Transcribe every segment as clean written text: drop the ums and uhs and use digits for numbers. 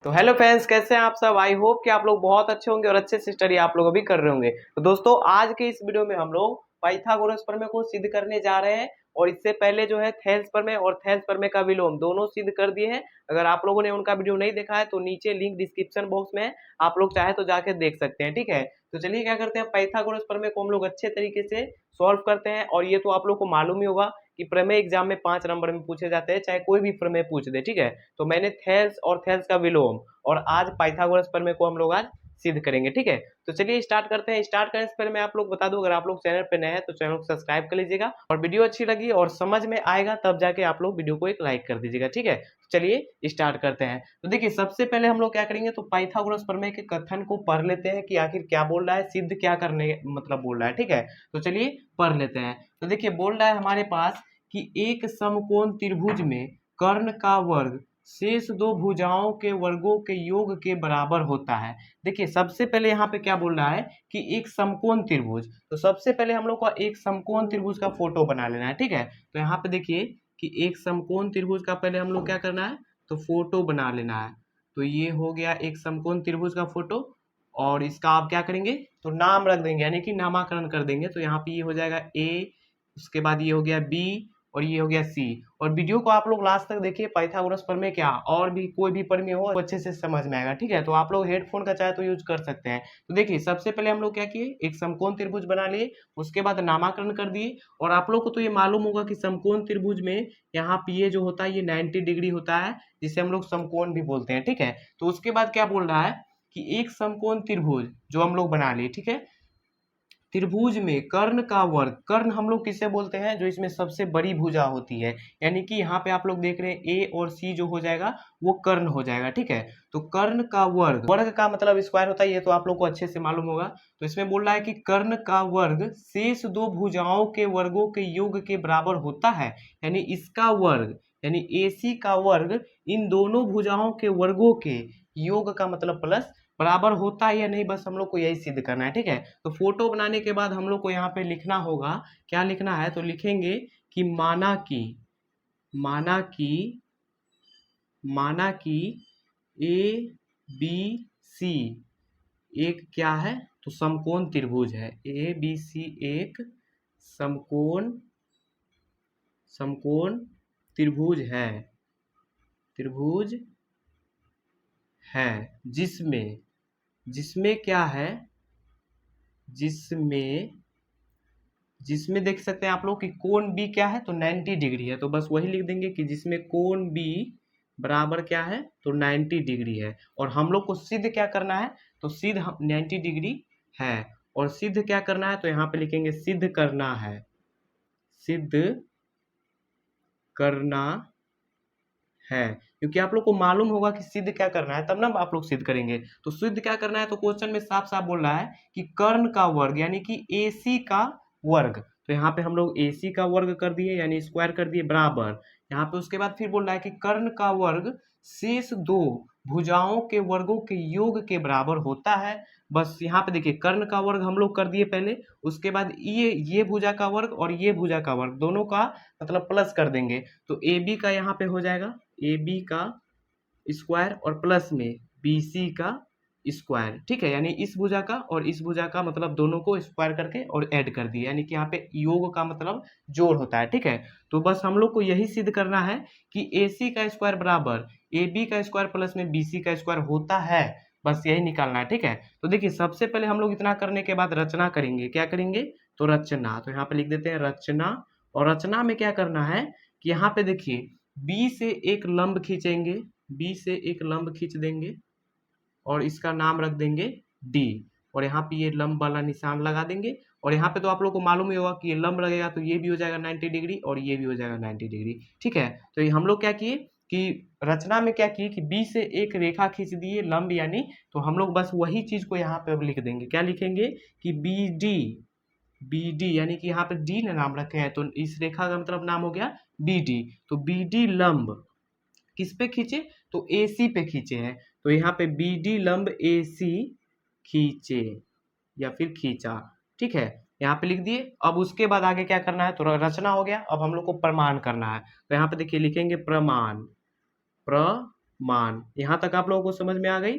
तो hello friends, कैसे हैं आप सब। आई होप कि आप लोग बहुत अच्छे होंगे और अच्छे से स्टडी आप लोग अभी कर रहे होंगे। तो दोस्तों, आज के इस वीडियो में हम लोग पाइथागोरस प्रमेय को सिद्ध करने जा रहे हैं। और इससे पहले जो है थेल्स प्रमेय और थेल्स प्रमेय का विलोम दोनों सिद्ध कर दिए हैं। अगर आप लोगों ने उनका वीडियो नहीं देखा है तो नीचे लिंक डिस्क्रिप्शन बॉक्स में है, आप लोग चाहे तो जाके देख सकते हैं। ठीक है, तो चलिए क्या करते हैं, पाइथागोरस प्रमेय को हम लोग अच्छे तरीके से सॉल्व करते हैं। और ये तो आप लोग को मालूम ही होगा कि प्रमेय एग्जाम में 5 नंबर में पूछे जाते हैं, चाहे कोई भी प्रमेय पूछ दे। ठीक है, तो मैंने थेल्स और थेल्स का विलोम और आज पाइथागोरस प्रमेय को हम लोग आज सिद्ध करेंगे। ठीक है, तो चलिए स्टार्ट करते हैं। स्टार्ट करने से पहले मैं आप लोग बता दूं, अगर आप लोग चैनल पे नए हैं तो चैनल को सब्सक्राइब कर लीजिएगा, और वीडियो अच्छी लगी और समझ में आएगा तब जाके आप लोग वीडियो को एक लाइक कर दीजिएगा। ठीक है, तो चलिए स्टार्ट करते हैं। तो देखिए, सबसे पहले हम लोग क्या करेंगे, तो पाइथागोरस प्रमेय के कथन को पढ़ लेते हैं कि आखिर क्या बोल रहा है, सिद्ध क्या करने मतलब बोल रहा है। ठीक है, तो चलिए पढ़ लेते हैं। तो देखिए, बोल रहा है हमारे पास कि एक समकोण त्रिभुज में कर्ण का वर्ग शेष दो भुजाओं के वर्गों के योग के बराबर होता है। देखिए, सबसे पहले यहाँ पे क्या बोल रहा है कि एक समकोण त्रिभुज, तो सबसे पहले हम लोग को एक समकोण त्रिभुज का फोटो बना लेना है। ठीक है, तो यहाँ पे देखिए कि एक समकोण त्रिभुज का पहले हम लोग क्या करना है, तो फोटो बना लेना है। तो ये हो गया एक समकोण त्रिभुज का फोटो। और इसका आप क्या करेंगे, तो नाम रख देंगे, यानी कि नामाकरण कर देंगे। तो यहाँ पे ये हो जाएगा ए, उसके बाद ये हो गया बी, और ये हो गया सी। और वीडियो को आप लोग लास्ट तक देखिए, पाइथागोरस प्रमेय क्या और भी कोई भी प्रमेय हो अच्छे से समझ में आएगा। ठीक है, तो आप लोग हेडफोन का चाहे तो यूज कर सकते हैं। तो देखिए, सबसे पहले हम लोग क्या किए, एक समकोण त्रिभुज बना लिए, उसके बाद नामाकरण कर दिए। और आप लोग को तो ये मालूम होगा कि समकोण त्रिभुज में यहाँ पे ये जो होता है ये 90 डिग्री होता है, जिसे हम लोग समकोण भी बोलते हैं। ठीक है, तो उसके बाद क्या बोल रहा है कि एक समकोण त्रिभुज जो हम लोग बना लिए, ठीक है, त्रिभुज में कर्ण का वर्ग, कर्ण हम लोग किसे बोलते हैं, जो इसमें सबसे बड़ी भुजा होती है। यानी कि यहाँ पे आप लोग देख रहे हैं ए और सी जो हो जाएगा वो कर्ण हो जाएगा। ठीक है, तो कर्ण का वर्ग, वर्ग का मतलब स्क्वायर होता है, ये तो आप लोग को अच्छे से मालूम होगा। तो इसमें बोल रहा है कि कर्ण का वर्ग शेष दो भुजाओं के वर्गों के योग के बराबर होता है। यानी इसका वर्ग, यानी AC का वर्ग इन दोनों भुजाओं के वर्गों के योग का मतलब प्लस बराबर होता है या नहीं, बस हम लोग को यही सिद्ध करना है। ठीक है, तो फोटो बनाने के बाद हम लोग को यहाँ पे लिखना होगा, क्या लिखना है, तो लिखेंगे कि माना कि ABC एक क्या है, तो समकोण त्रिभुज है। ABC एक समकोण त्रिभुज है, जिसमें क्या है, जिसमें देख सकते हैं आप लोग कि कोण B क्या है, तो 90 डिग्री है। तो बस वही लिख देंगे कि जिसमें कोण B बराबर क्या है, तो 90 डिग्री है। और हम लोग को सिद्ध क्या करना है, तो सिद्ध 90 डिग्री है। और सिद्ध क्या करना है, तो यहाँ पे लिखेंगे सिद्ध करना है, क्योंकि आप लोग को मालूम होगा कि सिद्ध क्या करना है, तब ना आप लोग सिद्ध करेंगे। तो सिद्ध क्या करना है, तो क्वेश्चन में साफ साफ बोल रहा है कि कर्ण का वर्ग, यानी कि AC का वर्ग। तो यहाँ पे हम लोग AC का वर्ग कर दिए, यानी स्क्वायर कर दिए, बराबर। यहाँ पे उसके बाद फिर बोल रहा है कि कर्ण का वर्ग शेष दो भुजाओं के वर्गों के योग के बराबर होता है। बस यहाँ पे देखिए, कर्ण का वर्ग हम लोग कर दिए पहले, उसके बाद ये भुजा का वर्ग और ये भुजा का वर्ग दोनों का मतलब प्लस कर देंगे। तो AB का यहाँ पे हो जाएगा AB का स्क्वायर और प्लस में BC का स्क्वायर। ठीक है, यानी इस भुजा का और इस भुजा का मतलब दोनों को स्क्वायर करके और ऐड कर दिए, यानी कि यहाँ पे योग का मतलब जोड़ होता है। ठीक है, तो बस हम लोग को यही सिद्ध करना है कि AC का स्क्वायर बराबर AB का स्क्वायर प्लस में BC का स्क्वायर होता है, बस यही निकालना है। ठीक है, तो देखिए, सबसे पहले हम लोग इतना करने के बाद रचना करेंगे। क्या करेंगे, तो रचना। तो यहाँ पे लिख देते हैं रचना। और रचना में क्या करना है कि यहाँ पे देखिए, बी से एक लंब खींच देंगे और इसका नाम रख देंगे डी। और यहाँ पे ये लंब वाला निशान लगा देंगे। और यहाँ पे तो आप लोग को मालूम ही होगा कि ये लंब लगेगा तो ये भी हो जाएगा 90 डिग्री और ये भी हो जाएगा 90 डिग्री। ठीक है, तो ये हम लोग क्या किए कि रचना में क्या किए कि बी से एक रेखा खींच दिए लंब, यानी तो हम लोग बस वही चीज को यहाँ पे अब लिख देंगे। क्या लिखेंगे कि BD, यानी कि यहाँ पे डी ने नाम रखे हैं, तो इस रेखा का मतलब नाम हो गया BD। तो BD लंब किस पे खींचे, तो AC पे खींचे हैं। तो यहाँ पे BD लंब AC खींचे या फिर खींचा। ठीक है, यहाँ पे लिख दिए। अब उसके बाद आगे क्या करना है, तो रचना हो गया, अब हम लोग को प्रमाण करना है। तो यहाँ पे देखिए लिखेंगे प्रमाण, मान। यहाँ तक आप लोगों को समझ में आ गई।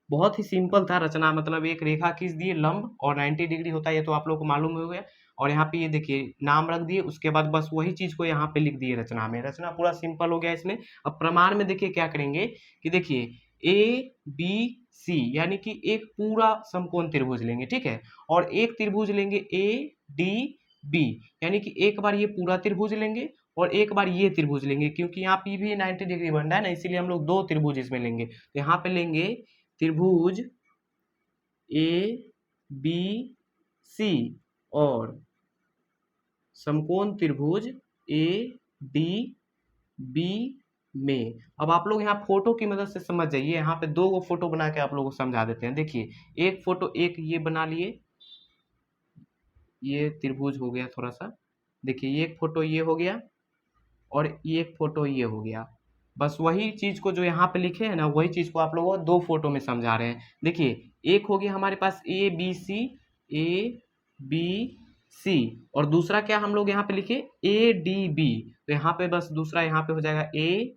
बहुत ही सिंपल था रचना, मतलब एक रेखा खींच दिए लंब और 90 डिग्री होता है, ये तो आप लोगों को मालूम हो गया। और यहाँ पे ये देखिए नाम रख दिए, उसके बाद बस वही चीज को यहाँ पे लिख दिए रचना में। रचना पूरा सिंपल हो गया इसमें। अब प्रमाण में देखिए क्या करेंगे कि देखिए ए बी सी यानी कि एक पूरा समकोण त्रिभुज लेंगे, ठीक है, और एक त्रिभुज लेंगे ए डी बी, यानी कि एक बार ये पूरा त्रिभुज लेंगे और एक बार ये त्रिभुज लेंगे, क्योंकि यहाँ पे भी 90 डिग्री बन रहा है ना, इसीलिए हम लोग दो त्रिभुज इसमें लेंगे। तो यहाँ पे लेंगे त्रिभुज ए बी सी और समकोण त्रिभुज ए डी बी में। अब आप लोग यहाँ फोटो की मदद से समझ जाइए, यहाँ पे दो फोटो बना के आप लोगों को समझा देते हैं। देखिए एक फोटो एक ये बना लिए, ये त्रिभुज हो गया थोड़ा सा। देखिए ये एक फोटो ये हो गया और ये एक फोटो ये हो गया। बस वही चीज को जो यहाँ पे लिखे हैं ना, वही चीज को आप लोगों को दो फोटो में समझा रहे हैं। देखिए एक हो गया हमारे पास A B C, A B C, और दूसरा क्या हम लोग यहाँ पे लिखे ए डी बी। तो यहाँ पे बस दूसरा यहाँ पे हो जाएगा ए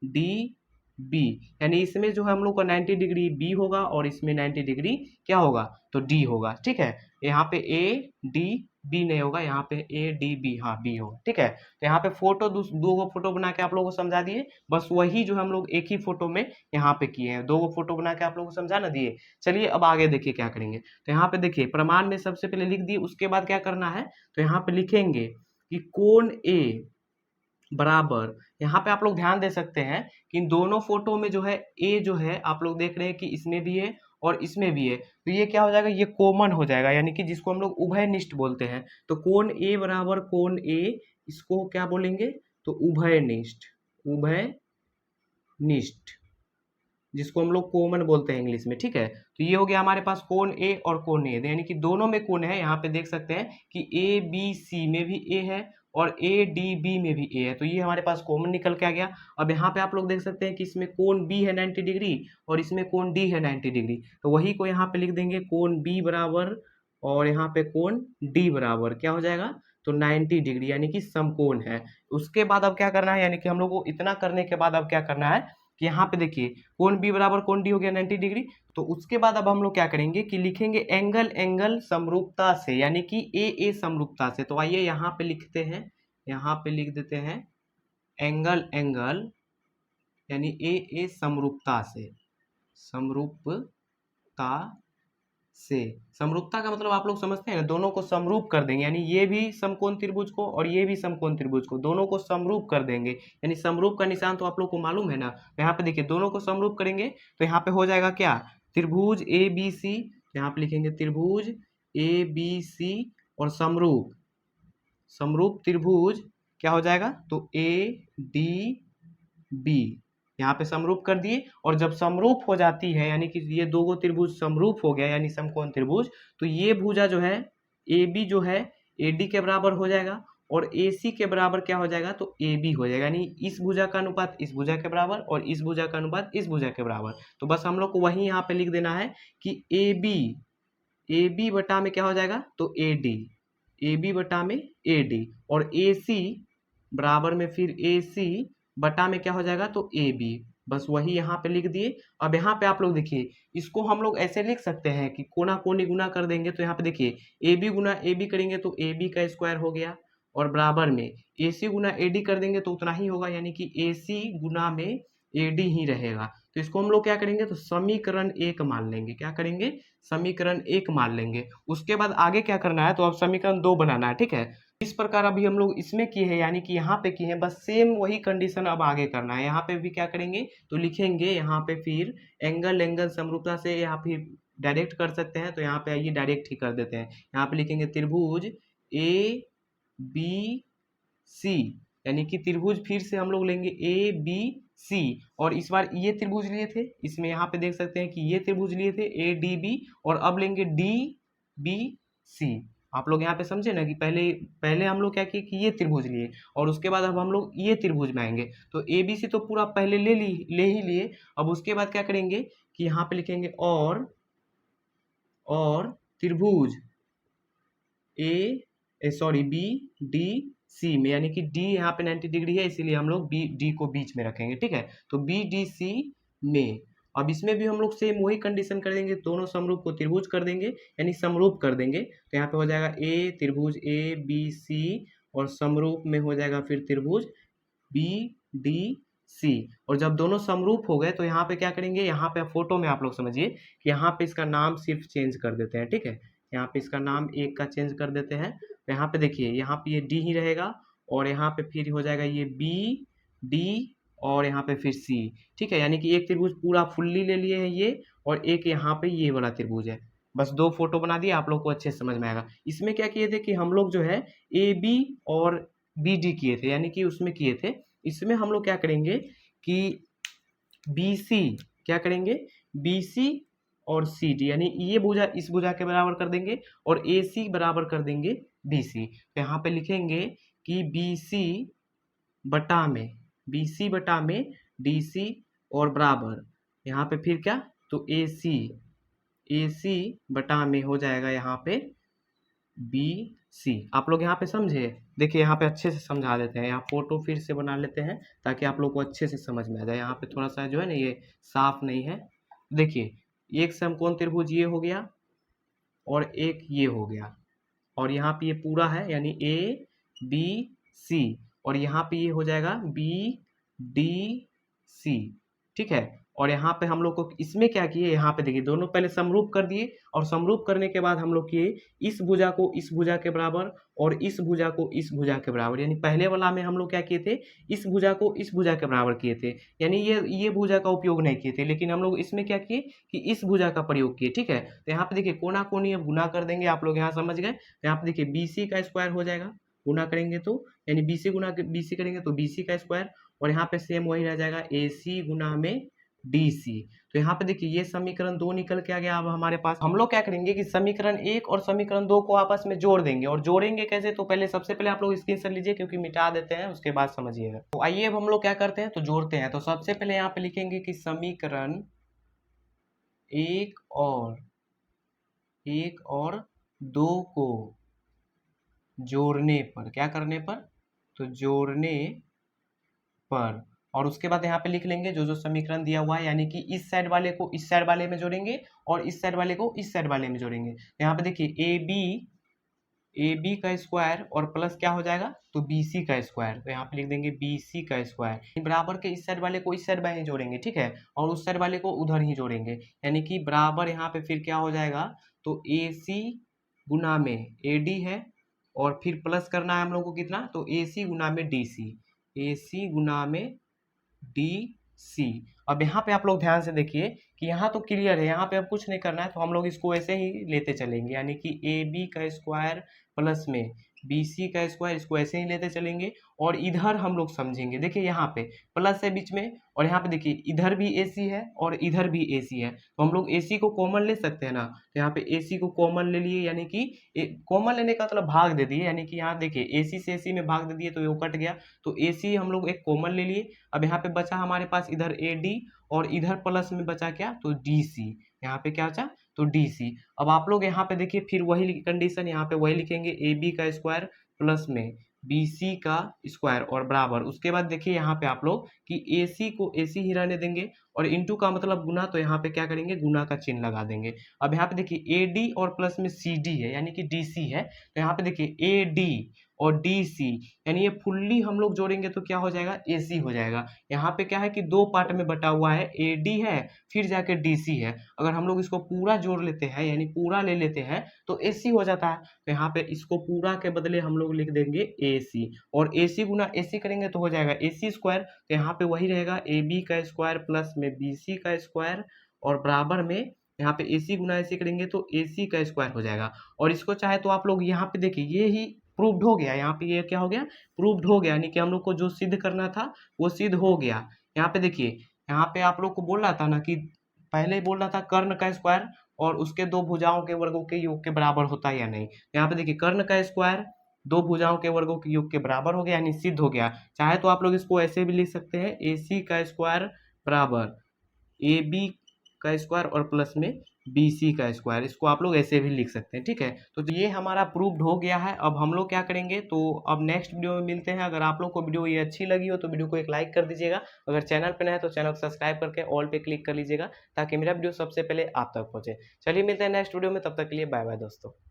डी बी, यानी इसमें जो है हम लोग का 90 डिग्री बी होगा और इसमें 90 डिग्री क्या होगा तो डी होगा, ठीक है। यहाँ पे ए डी बी नहीं होगा, यहाँ पे ए डी बी, हाँ बी होगा, ठीक है। तो यहाँ पे फोटो दो गो फोटो बना के आप लोगों को समझा दिए। बस वही जो हम लोग एक ही फोटो में यहाँ पे किए हैं, दो गो फोटो बना के आप लोगों को समझा ना दिए। चलिए अब आगे देखिए क्या करेंगे। तो यहाँ पे देखिए प्रमाण में सबसे पहले लिख दिए, उसके बाद क्या करना है तो यहाँ पे लिखेंगे कि कोण ए बराबर, यहाँ पे आप लोग ध्यान दे सकते हैं कि इन दोनों फोटो में जो है ए जो है आप लोग देख रहे हैं कि इसमें भी है और इसमें भी है, तो ये क्या हो जाएगा ये कॉमन हो जाएगा, यानी कि जिसको हम लोग उभयनिष्ठ बोलते हैं। तो कोण ए बराबर कोण ए, इसको क्या बोलेंगे तो उभयनिष्ठ, उभयनिष्ठ, जिसको हम लोग कॉमन बोलते हैं इंग्लिश में, ठीक है। तो ये हो गया हमारे पास कोण ए और कोण ए, यानी कि दोनों में कोण है। यहाँ पे देख सकते हैं कि ए बी सी में भी ए है और ए डी बी में भी ए है, तो ये हमारे पास कॉमन निकल के आ गया। अब यहाँ पे आप लोग देख सकते हैं कि इसमें कोण बी है 90 डिग्री और इसमें कोण डी है 90 डिग्री, तो वही को यहाँ पे लिख देंगे कोण बी बराबर और यहाँ पे कोण डी बराबर क्या हो जाएगा तो 90 डिग्री, यानी कि समकोण है। उसके बाद अब क्या करना है, यानी कि हम लोग को इतना करने के बाद अब क्या करना है कि यहाँ पे देखिए कोण बी बराबर कोण डी हो गया 90 डिग्री। तो उसके बाद अब हम लोग क्या करेंगे कि लिखेंगे एंगल एंगल समरूपता से, यानी कि ए समरूपता से। तो आइए यहाँ पे लिखते हैं, यहाँ पे लिख देते हैं एंगल एंगल, यानी ए समरूपता से, समरूपता से। समरूपता का मतलब आप लोग समझते हैं ना, दोनों को समरूप कर देंगे, यानी ये भी समकोण त्रिभुज को और ये भी समकोण त्रिभुज को, दोनों को समरूप कर देंगे। यानी समरूप का निशान तो आप लोग को मालूम है ना, तो यहाँ पे देखिए दोनों को समरूप करेंगे तो यहाँ पे हो जाएगा क्या त्रिभुज ए बी सी, यहाँ पे लिखेंगे त्रिभुज ए बी सी और समरूप, समरूप त्रिभुज क्या हो जाएगा तो ए डी बी, यहाँ पे समरूप कर दिए। और जब समरूप हो जाती है यानी कि ये दो गो त्रिभुज समरूप हो गया यानी समकोण त्रिभुज, तो ये भुजा जो है ए बी जो है ए डी के बराबर हो जाएगा और ए सी के बराबर क्या हो जाएगा तो ए बी हो जाएगा, यानी इस भुजा का अनुपात इस भुजा के बराबर और इस भुजा का अनुपात इस भुजा के बराबर। तो बस हम लोग को वही यहाँ पे लिख देना है कि ए बी बटा में क्या हो जाएगा तो ए डी, ए बी बटा में ए डी, और ए सी बराबर में फिर ए सी बटा में क्या हो जाएगा तो ए बी। बस वही यहाँ पे लिख दिए। अब यहाँ पे आप लोग देखिए इसको हम लोग ऐसे लिख सकते हैं कि कोना कोनी गुना कर देंगे, तो यहाँ पे देखिए A B Guna A B करेंगे तो ए बी का स्क्वायर हो गया और बराबर में ए सी गुना ए डी कर देंगे तो उतना ही होगा, यानी कि ए सी गुना में ए डी ही रहेगा। तो इसको हम लोग क्या करेंगे तो समीकरण एक मान लेंगे, क्या करेंगे समीकरण एक मान लेंगे। उसके बाद आगे क्या करना है तो अब समीकरण दो बनाना है, ठीक है। इस प्रकार अभी हम लोग इसमें किए हैं यानी कि यहाँ पे किए हैं, बस सेम वही कंडीशन अब आगे करना है। यहाँ पे भी क्या करेंगे तो लिखेंगे यहाँ पे फिर एंगल एंगल समरूपता से, या फिर डायरेक्ट कर सकते हैं तो यहाँ पे आइए डायरेक्ट ही कर देते हैं। यहाँ पे लिखेंगे त्रिभुज ए बी सी, यानी कि त्रिभुज फिर से हम लोग लेंगे ए बी सी, और इस बार ये त्रिभुज लिए थे, इसमें यहाँ पे देख सकते हैं कि ये त्रिभुज लिए थे ए डी बी, और अब लेंगे डी बी सी। आप लोग यहाँ पे समझे ना कि पहले पहले हम लोग क्या किए कि ये त्रिभुज लिए और उसके बाद अब हम लोग ये त्रिभुज में आएंगे। तो ए बी सी तो पूरा पहले ले ही लिए। अब उसके बाद क्या करेंगे कि यहाँ पे लिखेंगे और त्रिभुज बी डी सी में, यानी कि डी यहाँ पे 90 डिग्री है इसीलिए हम लोग बी डी को बीच में रखेंगे, ठीक है। तो बी डी सी में। अब इसमें भी हम लोग सेम वही कंडीशन कर देंगे, दोनों समरूप को त्रिभुज कर देंगे यानी समरूप कर देंगे। तो यहाँ पे हो जाएगा ए त्रिभुज ए बी सी और समरूप में हो जाएगा फिर त्रिभुज बी डी सी। और जब दोनों समरूप हो गए तो यहाँ पे क्या करेंगे, यहाँ पे फोटो में आप लोग समझिए कि यहाँ पे इसका नाम सिर्फ चेंज कर देते हैं, ठीक है। यहाँ पे इसका नाम एक का चेंज कर देते हैं। तो यहाँ पे देखिए यहाँ पे ये डी ही रहेगा और यहाँ पे फिर हो जाएगा ये बी डी और यहाँ पे फिर सी, ठीक है। यानी कि एक त्रिभुज पूरा फुल्ली ले लिए हैं ये, और एक यहाँ पे ये वाला त्रिभुज है। बस दो फोटो बना दिया, आप लोग को अच्छे से समझ में आएगा। इसमें क्या किए थे कि हम लोग जो है ए बी और बी डी किए थे, यानी कि उसमें किए थे। इसमें हम लोग क्या करेंगे कि बी सी क्या करेंगे, बी सी और सी डी यानी ये भुजा इस भुजा के बराबर कर देंगे और ए सी बराबर कर देंगे बी सी। तो यहाँ पे लिखेंगे कि बी सी बटा में डी सी और बराबर यहाँ पे फिर क्या, तो ए सी बटा में हो जाएगा यहाँ पे बी सी। आप लोग यहाँ पे समझे, देखिए यहाँ पे अच्छे से समझा देते हैं। यहाँ फोटो फिर से बना लेते हैं ताकि आप लोग को अच्छे से समझ में आ जाए। यहाँ पे थोड़ा सा जो है ना ये साफ नहीं है। देखिए एक समकोण त्रिभुज ये हो गया और एक ये हो गया, और यहाँ पे ये पूरा है यानी ए बी सी, और यहाँ पे ये हो जाएगा बी डी सी, ठीक है। और यहाँ पे हम लोग को इसमें क्या किए, यहाँ पे देखिए दोनों पहले समरूप कर दिए, और समरूप करने के बाद हम लोग किए इस भुजा को इस भुजा के बराबर और इस भुजा को इस भुजा के बराबर। यानी पहले वाला में हम लोग क्या किए थे, इस भुजा को इस भुजा के बराबर किए थे, यानी ये भुजा का उपयोग नहीं किए थे। लेकिन हम लोग इसमें क्या किए कि इस भुजा का प्रयोग किए, ठीक है। तो यहाँ पे देखिए कोना कोनी अब गुना कर देंगे, आप लोग यहाँ समझ गए। तो यहाँ पे देखिए बी सी का स्क्वायर हो जाएगा, गुना करेंगे तो यानी बी सी गुना बी सी करेंगे तो बी सी का स्क्वायर, और यहाँ पे सेम वही रह जाएगा ए सी गुना में डी सी। तो यहाँ पे देखिए ये समीकरण 2 निकल के आ गया। अब हमारे पास हम लोग क्या करेंगे कि समीकरण 1 और समीकरण 2 को आपस में जोड़ देंगे। और जोड़ेंगे कैसे, तो पहले सबसे पहले आप लोग स्क्रीनशॉट लीजिए क्योंकि मिटा देते हैं, उसके बाद समझिएगा। तो आइए अब हम लोग क्या करते हैं, तो जोड़ते हैं। तो सबसे पहले यहाँ पे लिखेंगे कि समीकरण 1 और 2 को जोड़ने पर, क्या करने पर, तो जोड़ने पर, और उसके बाद यहाँ पे लिख लेंगे जो जो समीकरण दिया हुआ है, यानी कि इस साइड वाले को इस साइड वाले में जोड़ेंगे और इस साइड वाले को इस साइड वाले में जोड़ेंगे। यहाँ पे देखिए ए बी का स्क्वायर और प्लस क्या हो जाएगा, तो बी सी का स्क्वायर। तो यहाँ पे लिख देंगे बी सी का स्क्वायर। बराबर के इस साइड वाले को इस साइड में ही जोड़ेंगे, ठीक है, और उस साइड वाले को उधर ही जोड़ेंगे, यानी कि बराबर यहाँ पे फिर क्या हो जाएगा, तो ए सी गुना में ए डी है, और फिर प्लस करना है हम लोग को कितना, तो ए सी गुना में डी सी, ए सी गुना में डी सी। अब यहाँ पे आप लोग ध्यान से देखिए कि यहाँ तो क्लियर है, यहाँ पे अब कुछ नहीं करना है, तो हम लोग इसको ऐसे ही लेते चलेंगे, यानी कि ए बी का स्क्वायर प्लस में बी सी का स्क्वायर, इसको ऐसे ही लेते चलेंगे। और इधर हम लोग समझेंगे, देखिए यहाँ पे प्लस है बीच में, और यहाँ पे देखिए इधर भी ए सी है और इधर भी ए सी है, तो हम लोग ए सी को कॉमन ले सकते हैं ना। तो यहाँ पे ए सी को कॉमन ले लिए, यानी कि कॉमन लेने का मतलब भाग दे दिए, यानी कि यहाँ देखिए ए सी से ए सी में भाग दे दिए तो ये कट गया, तो ए सी हम लोग एक कॉमन ले लिए। अब यहाँ पे बचा हमारे पास इधर ए डी और इधर प्लस में बचा क्या, तो डी सी। यहाँ पे क्या बचा, तो डी सी। अब आप लोग यहाँ पे देखिए फिर वही कंडीशन, यहाँ पे वही लिखेंगे ए बी का स्क्वायर प्लस में बी सी का स्क्वायर और बराबर। उसके बाद देखिए यहाँ पे आप लोग कि ए सी को ए सी ही रहने देंगे, और इंटू का मतलब गुना, तो यहाँ पे क्या करेंगे, गुना का चिन्ह लगा देंगे। अब यहाँ पे देखिए ए डी और प्लस में सी डी है, यानी कि डी सी है, तो यहाँ पे देखिए ए डी और डी सी, यानी ये फुल्ली हम लोग जोड़ेंगे तो क्या हो जाएगा, ए सी हो जाएगा। यहाँ पे क्या है कि दो पार्ट में बटा हुआ है, ए डी है फिर जाके डी सी है। अगर हम लोग इसको पूरा जोड़ लेते हैं यानी पूरा ले लेते हैं तो ए सी हो जाता है। तो यहाँ पे इसको पूरा के बदले हम लोग लिख देंगे ए सी, और ए सी गुना ए सी करेंगे तो हो जाएगा ए सी स्क्वायर। तो यहाँ पे वही रहेगा ए बी का स्क्वायर प्लस में बी सी का स्क्वायर, और बराबर में यहाँ पे ए सी गुना ए सी करेंगे तो ए सी का स्क्वायर हो जाएगा। और इसको चाहे तो आप लोग यहाँ पे देखिए ये ही प्रूव्ड हो गया, यहाँ पे ये क्या हो गया, प्रूव्ड हो गया, यानी कि हम लोग को जो सिद्ध करना था वो सिद्ध हो गया। यहाँ पे देखिए यहाँ पे आप लोग को बोल रहा था ना कि पहले ही बोल रहा था कर्ण का स्क्वायर और उसके दो भुजाओं के वर्गों के योग के बराबर होता है या नहीं। यहाँ पे देखिए कर्ण का स्क्वायर दो भुजाओं के वर्गों के योग के बराबर हो गया, यानी सिद्ध हो गया। चाहे तो आप लोग इसको ऐसे भी लिख सकते हैं, ए सी का स्क्वायर बराबर ए बी का स्क्वायर और प्लस में BC का स्क्वायर, इसको आप लोग ऐसे भी लिख सकते हैं। ठीक है, तो ये हमारा प्रूव्ड हो गया है। अब हम लोग क्या करेंगे, तो अब नेक्स्ट वीडियो में मिलते हैं। अगर आप लोग को वीडियो ये अच्छी लगी हो तो वीडियो को एक लाइक कर दीजिएगा। अगर चैनल पर नए हैं तो चैनल को सब्सक्राइब करके ऑल पे क्लिक कर लीजिएगा, ताकि मेरा वीडियो सबसे पहले आप तक पहुंचे। चलिए मिलते हैं नेक्स्ट वीडियो में, तब तक के लिए बाय बाय दोस्तों।